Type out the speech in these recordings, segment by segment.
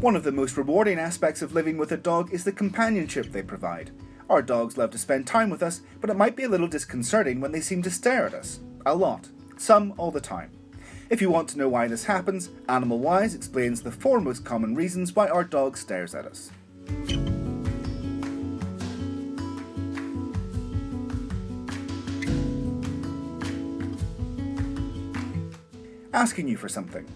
One of the most rewarding aspects of living with a dog is the companionship they provide. Our dogs love to spend time with us, but it might be a little disconcerting when they seem to stare at us. A lot. Some all the time. If you want to know why this happens, AnimalWised explains the 4 most common reasons why our dog stares at us. Asking you for something.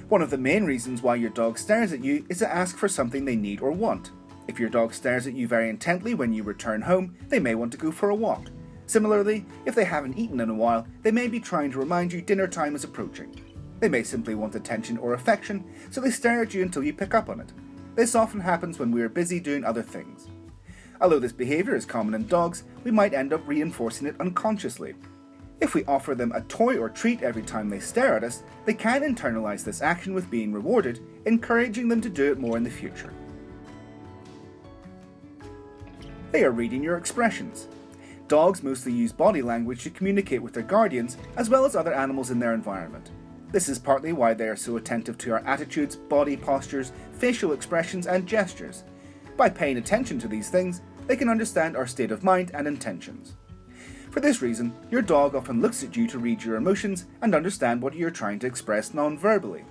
One of the main reasons why your dog stares at you is to ask for something they need or want. If your dog stares at you very intently when you return home, they may want to go for a walk. Similarly, if they haven't eaten in a while, they may be trying to remind you dinner time is approaching. They may simply want attention or affection, so they stare at you until you pick up on it. This often happens when we are busy doing other things. Although this behaviour is common in dogs, we might end up reinforcing it unconsciously. If we offer them a toy or treat every time they stare at us, they can internalise this action with being rewarded, encouraging them to do it more in the future. They are reading your expressions. Dogs mostly use body language to communicate with their guardians, as well as other animals in their environment. This is partly why they are so attentive to our attitudes, body postures, facial expressions and gestures. By paying attention to these things, they can understand our state of mind and intentions. For this reason, your dog often looks at you to read your emotions and understand what you're trying to express non-verbally.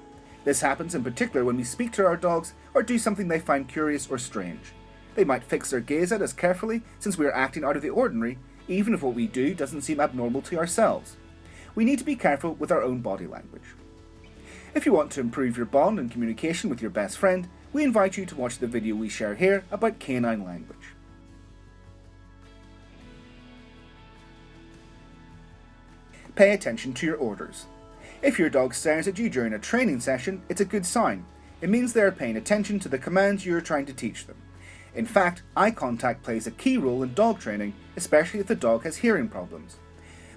This happens in particular when we speak to our dogs or do something they find curious or strange. They might fix their gaze at us carefully since we are acting out of the ordinary, even if what we do doesn't seem abnormal to ourselves. We need to be careful with our own body language. If you want to improve your bond and communication with your best friend, we invite you to watch the video we share here about canine language. Pay attention to your orders. If your dog stares at you during a training session, it's a good sign. It means they are paying attention to the commands you are trying to teach them. In fact, eye contact plays a key role in dog training, especially if the dog has hearing problems.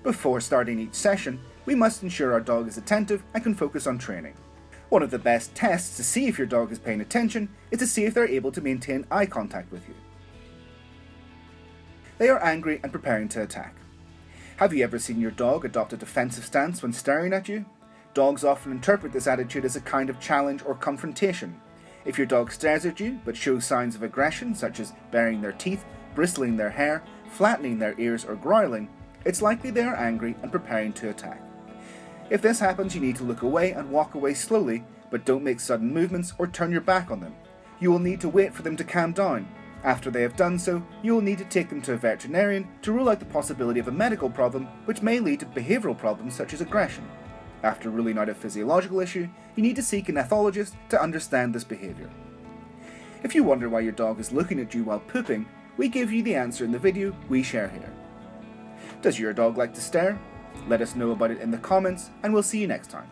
Before starting each session, we must ensure our dog is attentive and can focus on training. One of the best tests to see if your dog is paying attention is to see if they're able to maintain eye contact with you. They are angry and preparing to attack. Have you ever seen your dog adopt a defensive stance when staring at you? Dogs often interpret this attitude as a kind of challenge or confrontation. If your dog stares at you but shows signs of aggression such as baring their teeth, bristling their hair, flattening their ears or growling, it's likely they are angry and preparing to attack. If this happens, you need to look away and walk away slowly, but don't make sudden movements or turn your back on them. You will need to wait for them to calm down. After they have done so, you will need to take them to a veterinarian to rule out the possibility of a medical problem which may lead to behavioural problems such as aggression. After ruling out a physiological issue, you need to seek an ethologist to understand this behaviour. If you wonder why your dog is looking at you while pooping, we give you the answer in the video we share here. Does your dog like to stare? Let us know about it in the comments, and we'll see you next time.